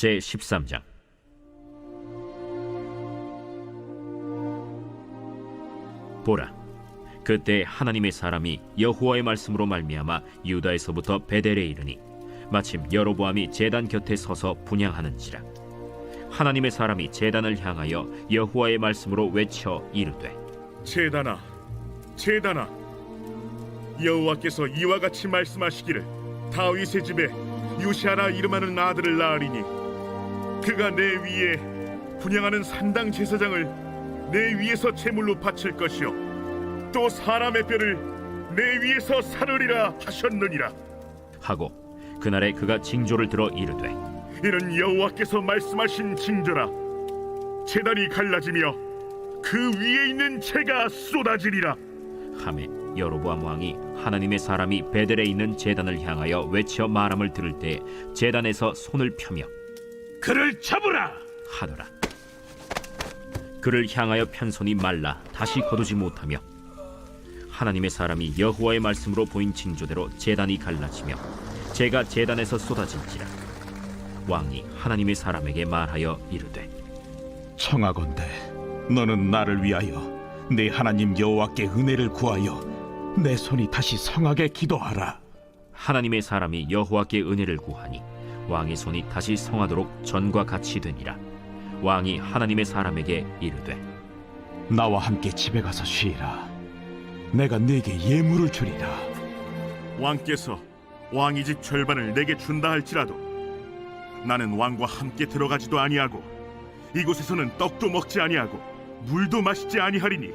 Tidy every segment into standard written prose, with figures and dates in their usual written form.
제13장. 보라, 그때 하나님의 사람이 여호와의 말씀으로 말미암아 유다에서부터 베델에 이르니 마침 여로보암이 제단 곁에 서서 분향하는지라. 하나님의 사람이 제단을 향하여 여호와의 말씀으로 외쳐 이르되, 제단아, 제단아, 여호와께서 이와 같이 말씀하시기를 다윗의 집에 요시아라 이름하는 아들을 낳으리니 그가 내 위에 분향하는 산당 제사장을 내 위에서 제물로 바칠 것이요 또 사람의 뼈를 내 위에서 사르리라 하셨느니라 하고 그날에 그가 징조를 들어 이르되, 이는 여호와께서 말씀하신 징조라. 제단이 갈라지며 그 위에 있는 재가 쏟아지리라 하매 여로보암 왕이 하나님의 사람이 베델에 있는 제단을 향하여 외쳐 말함을 들을 때 제단에서 손을 펴며 그를 잡으라 하더라. 그를 향하여 편 손이 말라 다시 거두지 못하며 하나님의 사람이 여호와의 말씀으로 보인 징조대로 제단이 갈라지며 재가 제단에서 쏟아질지라. 왕이 하나님의 사람에게 말하여 이르되, 청하건대 너는 나를 위하여 내 하나님 여호와께 은혜를 구하여 내 손이 다시 성하게 기도하라. 하나님의 사람이 여호와께 은혜를 구하니 왕의 손이 다시 성하도록 전과 같이 되니라. 왕이 하나님의 사람에게 이르되, 나와 함께 집에 가서 쉬라. 내가 네게 예물을 주리라. 왕께서 왕의 집 절반을 내게 준다 할지라도 나는 왕과 함께 들어가지도 아니하고 이곳에서는 떡도 먹지 아니하고 물도 마시지 아니하리니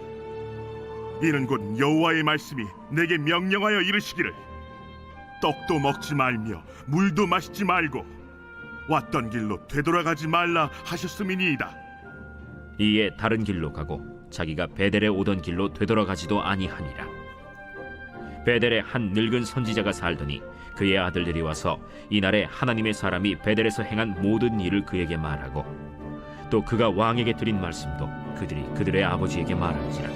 이는 곧 여호와의 말씀이 내게 명령하여 이르시기를 떡도 먹지 말며 물도 마시지 말고 왔던 길로 되돌아가지 말라 하셨음이니이다. 이에 다른 길로 가고 자기가 베델에 오던 길로 되돌아가지도 아니하니라. 베델에 한 늙은 선지자가 살더니 그의 아들들이 와서 이날에 하나님의 사람이 베델에서 행한 모든 일을 그에게 말하고 또 그가 왕에게 드린 말씀도 그들이 그들의 아버지에게 말한지라.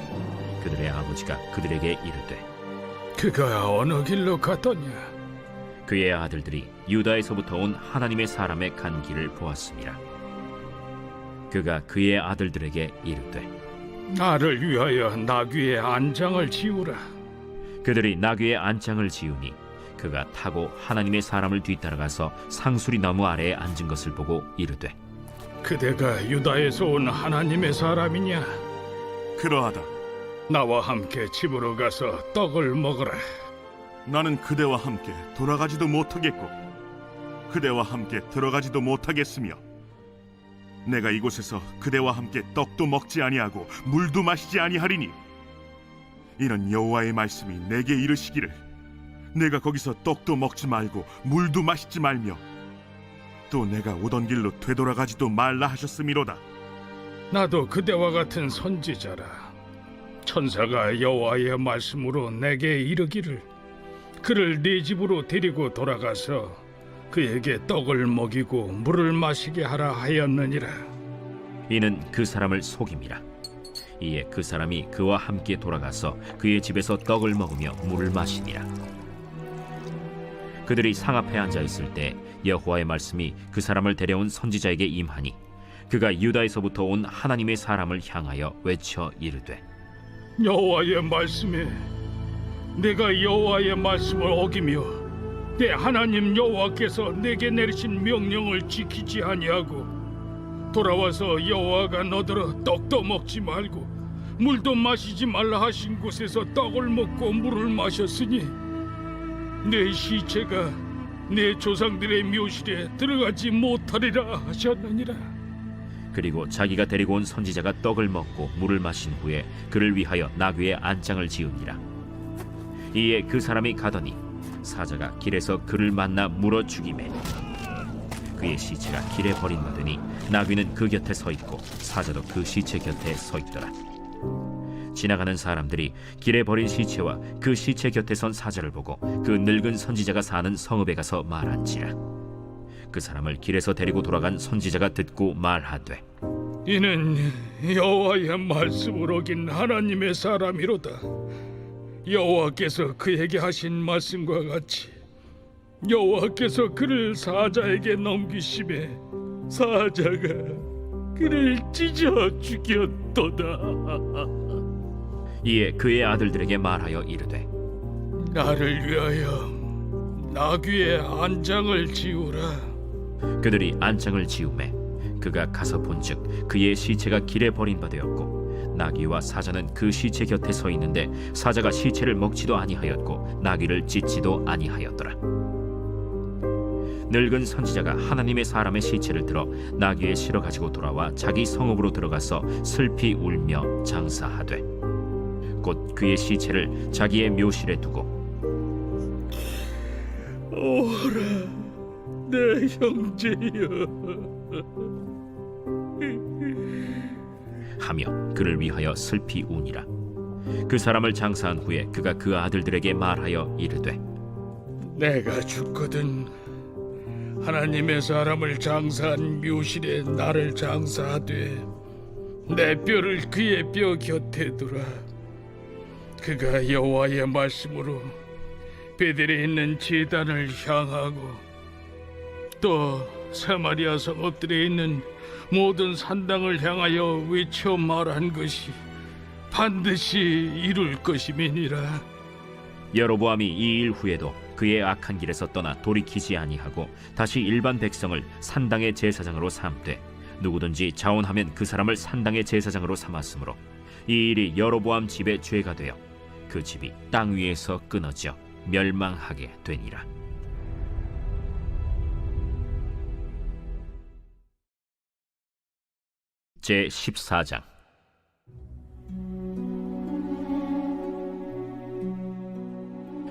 그들의 아버지가 그들에게 이르되, 그가 어느 길로 갔더냐? 그의 아들들이 유다에서부터 온 하나님의 사람의 간 길을 보았습니다. 그가 그의 아들들에게 이르되, 나를 위하여 나귀의 안장을 지우라. 그들이 나귀의 안장을 지우니 그가 타고 하나님의 사람을 뒤따라가서 상수리 나무 아래에 앉은 것을 보고 이르되, 그대가 유다에서 온 하나님의 사람이냐? 그러하다. 나와 함께 집으로 가서 떡을 먹으라. 나는 그대와 함께 돌아가지도 못하겠고 그대와 함께 들어가지도 못하겠으며 내가 이곳에서 그대와 함께 떡도 먹지 아니하고 물도 마시지 아니하리니 이는 여호와의 말씀이 내게 이르시기를 내가 거기서 떡도 먹지 말고 물도 마시지 말며 또 내가 오던 길로 되돌아가지도 말라 하셨음이로다. 나도 그대와 같은 선지자라. 천사가 여호와의 말씀으로 내게 이르기를 그를 네 집으로 데리고 돌아가서 그에게 떡을 먹이고 물을 마시게 하라 하였느니라. 이는 그 사람을 속임이라. 이에 그 사람이 그와 함께 돌아가서 그의 집에서 떡을 먹으며 물을 마시니라. 그들이 상 앞에 앉아 있을 때 여호와의 말씀이 그 사람을 데려온 선지자에게 임하니 그가 유다에서부터 온 하나님의 사람을 향하여 외쳐 이르되, 여호와의 말씀에 내가 여호와의 말씀을 어기며 내 하나님 여호와께서 내게 내리신 명령을 지키지 아니하고 돌아와서 여호와가 너더러 떡도 먹지 말고 물도 마시지 말라 하신 곳에서 떡을 먹고 물을 마셨으니 내 시체가 내 조상들의 묘실에 들어가지 못하리라 하셨느니라. 그리고 자기가 데리고 온 선지자가 떡을 먹고 물을 마신 후에 그를 위하여 나귀의 안장을 지으니라. 이에 그 사람이 가더니 사자가 길에서 그를 만나 물어 죽이매 그의 시체가 길에 버림받으니 나귀는 그 곁에 서 있고 사자도 그 시체 곁에 서 있더라. 지나가는 사람들이 길에 버린 시체와 그 시체 곁에 선 사자를 보고 그 늙은 선지자가 사는 성읍에 가서 말한지라. 그 사람을 길에서 데리고 돌아간 선지자가 듣고 말하되, 이는 여호와의 말씀을 어긴 하나님의 사람이로다. 여호와께서 그에게 하신 말씀과 같이 여호와께서 그를 사자에게 넘기심에 사자가 그를 찢어 죽였도다. 이에 그의 아들들에게 말하여 이르되 나를 위하여 나귀의 안장을 지우라. 그들이 안장을 지우매 그가 가서 본즉 그의 시체가 길에 버린 바 되었고 나귀와 사자는 그 시체 곁에 서 있는데 사자가 시체를 먹지도 아니하였고 나귀를 찢지도 아니하였더라. 늙은 선지자가 하나님의 사람의 시체를 들어 나귀에 실어 가지고 돌아와 자기 성읍으로 들어가서 슬피 울며 장사하되 곧 그의 시체를 자기의 묘실에 두고 오라 내 형제여. 하며 그를 위하여 슬피 우니라. 그 사람을 장사한 후에 그가 그 아들들에게 말하여 이르되 내가 죽거든 하나님의 사람을 장사한 묘실에 나를 장사하되 내 뼈를 그의 뼈 곁에 두라. 그가 여호와의 말씀으로 베델에 있는 제단을 향하고 또 사마리아 성읍들에 있는 모든 산당을 향하여 외쳐 말한 것이 반드시 이룰 것임이니라. 여로보암이 이 일 후에도 그의 악한 길에서 떠나 돌이키지 아니하고 다시 일반 백성을 산당의 제사장으로 삼되 누구든지 자원하면 그 사람을 산당의 제사장으로 삼았으므로 이 일이 여로보암 집의 죄가 되어 그 집이 땅 위에서 끊어져 멸망하게 되니라. 제 14장.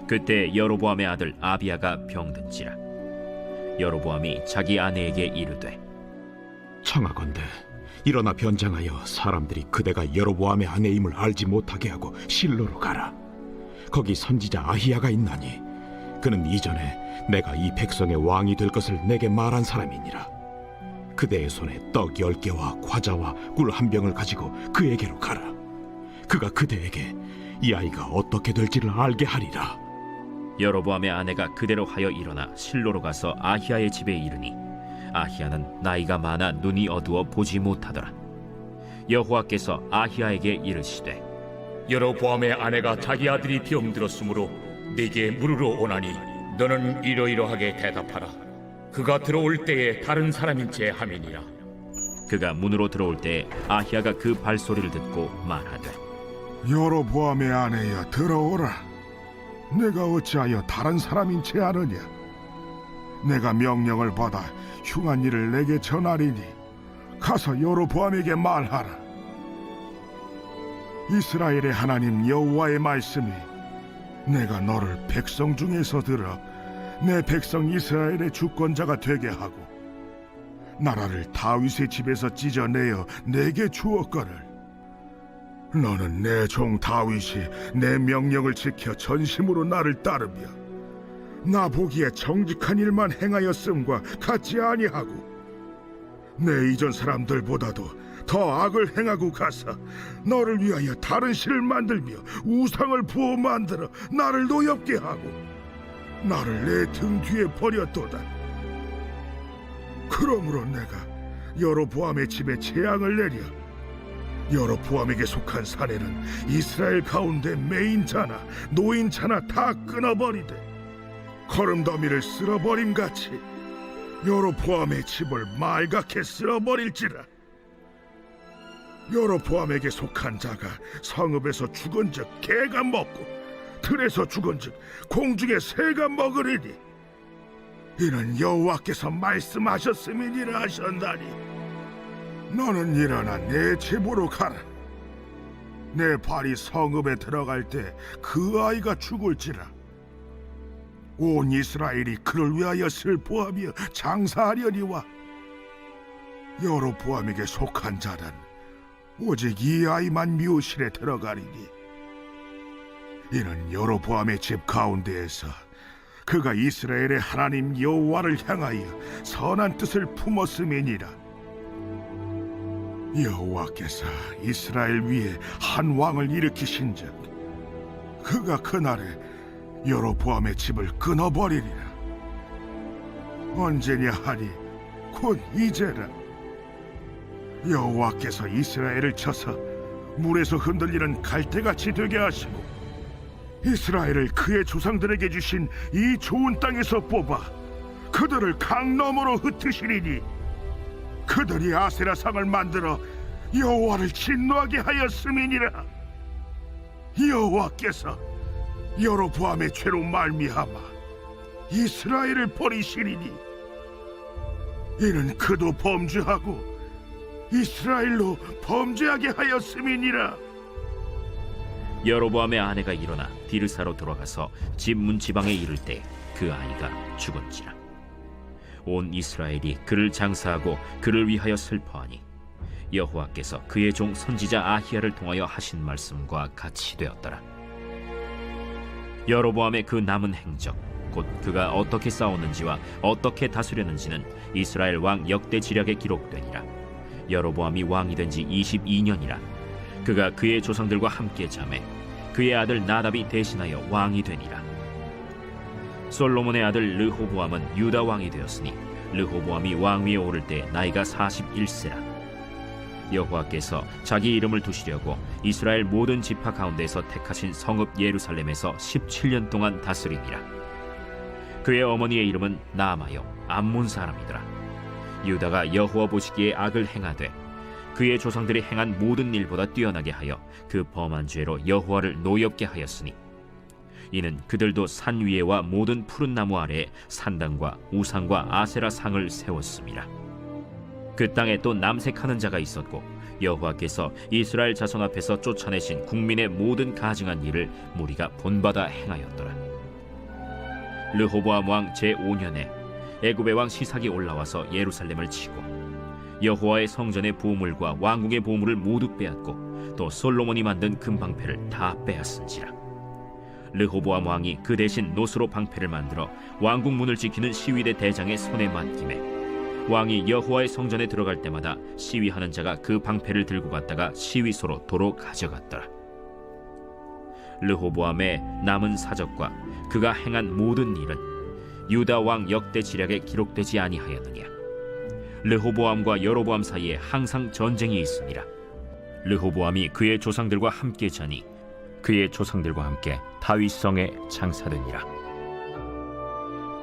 그때 여로보암의 아들 아비야가 병든지라. 여로보암이 자기 아내에게 이르되 청하건대 일어나 변장하여 사람들이 그대가 여로보암의 아내임을 알지 못하게 하고 실로로 가라. 거기 선지자 아히야가 있나니 그는 이전에 내가 이 백성의 왕이 될 것을 내게 말한 사람이니라. 그대의 손에 떡 10개와 과자와 꿀 1병을 가지고 그에게로 가라. 그가 그대에게 이 아이가 어떻게 될지를 알게 하리라. 여로보암의 아내가 그대로 하여 일어나 실로로 가서 아히야의 집에 이르니 아히야는 나이가 많아 눈이 어두워 보지 못하더라. 여호와께서 아히야에게 이르시되 여로보암의 아내가 자기 아들이 병들었으므로 네게 물으러 오나니 너는 이러이러하게 대답하라. 그가 들어올 때에 다른 사람인 채 함이니라. 그가 문으로 들어올 때에 아히야가 그 발소리를 듣고 말하되 여로보암의 아내여 들어오라. 내가 어찌하여 다른 사람인 채 하느냐? 내가 명령을 받아 흉한 일을 내게 전하리니 가서 여로보암에게 말하라. 이스라엘의 하나님 여호와의 말씀이 내가 너를 백성 중에서 들어 내 백성 이스라엘의 주권자가 되게 하고 나라를 다윗의 집에서 찢어내어 내게 주었거늘 너는 내 종 다윗이 내 명령을 지켜 전심으로 나를 따르며 나 보기에 정직한 일만 행하였음과 같지 아니하고 내 이전 사람들보다도 더 악을 행하고 가서 너를 위하여 다른 신을 만들며 우상을 부어 만들어 나를 노엽게 하고 나를 내 등 뒤에 버렸도다. 그러므로 내가 여로보암의 집에 재앙을 내려 여로보암에게 속한 사내는 이스라엘 가운데 매인자나 노인자나 다 끊어버리되 거름더미를 쓸어버림같이 여로보암의 집을 말갛게 쓸어버릴지라. 여로보암에게 속한 자가 성읍에서 죽은즉 개가 먹고 들에서 죽은즉 공중의 새가 먹으리니 이는 여호와께서 말씀하셨음이니라 하셨나니 너는 일어나 내 집으로 가라. 내 발이 성읍에 들어갈 때 그 아이가 죽을지라. 온 이스라엘이 그를 위하여 슬퍼하며 장사하려니와 여로보암에게 속한 자는 오직 이 아이만 묘실에 들어가리니 이는 여로보암의 집 가운데에서 그가 이스라엘의 하나님 여호와를 향하여 선한 뜻을 품었음이니라. 여호와께서 이스라엘 위에 한 왕을 일으키신즉 그가 그날에 여로보암의 집을 끊어버리리라. 언제냐 하니 곧 이제라. 여호와께서 이스라엘을 쳐서 물에서 흔들리는 갈대같이 되게 하시고 이스라엘을 그의 조상들에게 주신 이 좋은 땅에서 뽑아 그들을 강 너머로 흩으시리니 그들이 아세라 상을 만들어 여호와를 진노하게 하였음이니라. 여호와께서 여로보암의 죄로 말미암아 이스라엘을 버리시리니 이는 그도 범죄하고 이스라엘로 범죄하게 하였음이니라. 여로보암의 아내가 일어나 디르사로 돌아가서 집 문지방에 이를 때 그 아이가 죽었지라. 온 이스라엘이 그를 장사하고 그를 위하여 슬퍼하니 여호와께서 그의 종 선지자 아히야를 통하여 하신 말씀과 같이 되었더라. 여로보암의 그 남은 행적 곧 그가 어떻게 싸웠는지와 어떻게 다스렸는지는 이스라엘 왕 역대 지략에 기록되니라. 여로보암이 왕이 된 지 22년이라. 그가 그의 조상들과 함께 자매 그의 아들 나답이 대신하여 왕이 되니라. 솔로몬의 아들 르호보암은 유다 왕이 되었으니 르호보암이 왕위에 오를 때 나이가 41세라. 여호와께서 자기 이름을 두시려고 이스라엘 모든 지파 가운데서 택하신 성읍 예루살렘에서 17년 동안 다스리니라. 그의 어머니의 이름은 나아마요 암몬 사람이더라. 유다가 여호와 보시기에 악을 행하되 그의 조상들이 행한 모든 일보다 뛰어나게 하여 그 범한 죄로 여호와를 노엽게 하였으니 이는 그들도 산 위에와 모든 푸른 나무 아래에 산당과 우상과 아세라 상을 세웠습니다. 그 땅에 또 남색하는 자가 있었고 여호와께서 이스라엘 자손 앞에서 쫓아내신 국민의 모든 가증한 일을 무리가 본받아 행하였더라. 르호보암 왕 제5년에 애굽의 왕 시삭이 올라와서 예루살렘을 치고 여호와의 성전의 보물과 왕궁의 보물을 모두 빼앗고 또 솔로몬이 만든 금방패를 다 빼앗은지라. 르호보암 왕이 그 대신 노스로 방패를 만들어 왕궁 문을 지키는 시위대 대장의 손에 맡김에 왕이 여호와의 성전에 들어갈 때마다 시위하는 자가 그 방패를 들고 갔다가 시위소로 도로 가져갔더라. 르호보암의 남은 사적과 그가 행한 모든 일은 유다 왕 역대 지략에 기록되지 아니하였느냐. 르호보암과 여로보암 사이에 항상 전쟁이 있으니라. 르호보암이 그의 조상들과 함께 자니 그의 조상들과 함께 다윗성에 장사되니라.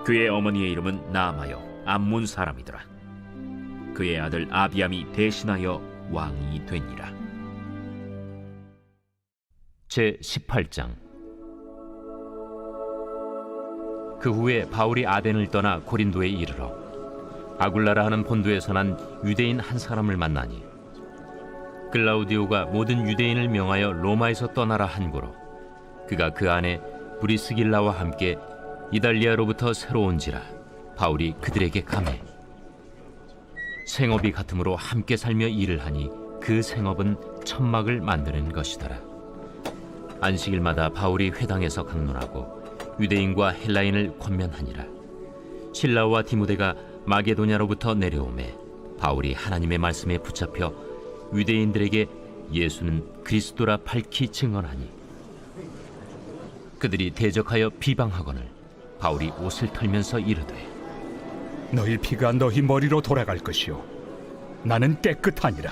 그의 어머니의 이름은 나아마요 암몬 사람이더라. 그의 아들 아비암이 대신하여 왕이 되니라. 제18장. 그 후에 바울이 아덴을 떠나 고린도에 이르러 아굴라라 하는 본도에서 난 유대인 한 사람을 만나니 클라우디오가 모든 유대인을 명하여 로마에서 떠나라 한고로 그가 그 안에 브리스길라와 함께 이달리아로부터 새로 온지라 바울이 그들에게 감해 생업이 같으므로 함께 살며 일을 하니 그 생업은 천막을 만드는 것이더라. 안식일마다 바울이 회당에서 강론하고 유대인과 헬라인을 권면하니라. 실라와 디모데가 마게도냐로부터 내려오매 바울이 하나님의 말씀에 붙잡혀 유대인들에게 예수는 그리스도라 밝히 증언하니 그들이 대적하여 비방하거늘 바울이 옷을 털면서 이르되 너희 피가 너희 머리로 돌아갈 것이요 나는 깨끗하니라.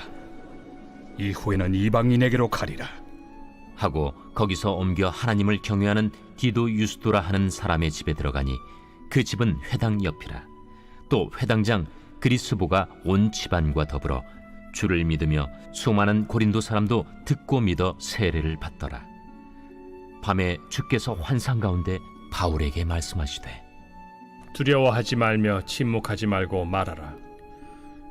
이후에는 이방인에게로 가리라 하고 거기서 옮겨 하나님을 경외하는 디도 유스도라 하는 사람의 집에 들어가니 그 집은 회당 옆이라. 또 회당장 그리스보가 온 집안과 더불어 주를 믿으며 수많은 고린도 사람도 듣고 믿어 세례를 받더라. 밤에 주께서 환상 가운데 바울에게 말씀하시되 두려워하지 말며 침묵하지 말고 말하라.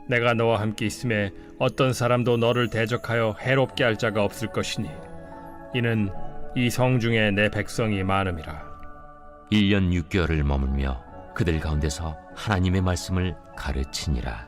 내가 너와 함께 있음에 어떤 사람도 너를 대적하여 해롭게 할 자가 없을 것이니 이는 이 성 중에 내 백성이 많음이라. 1년 6개월을 머물며 그들 가운데서 하나님의 말씀을 가르치니라.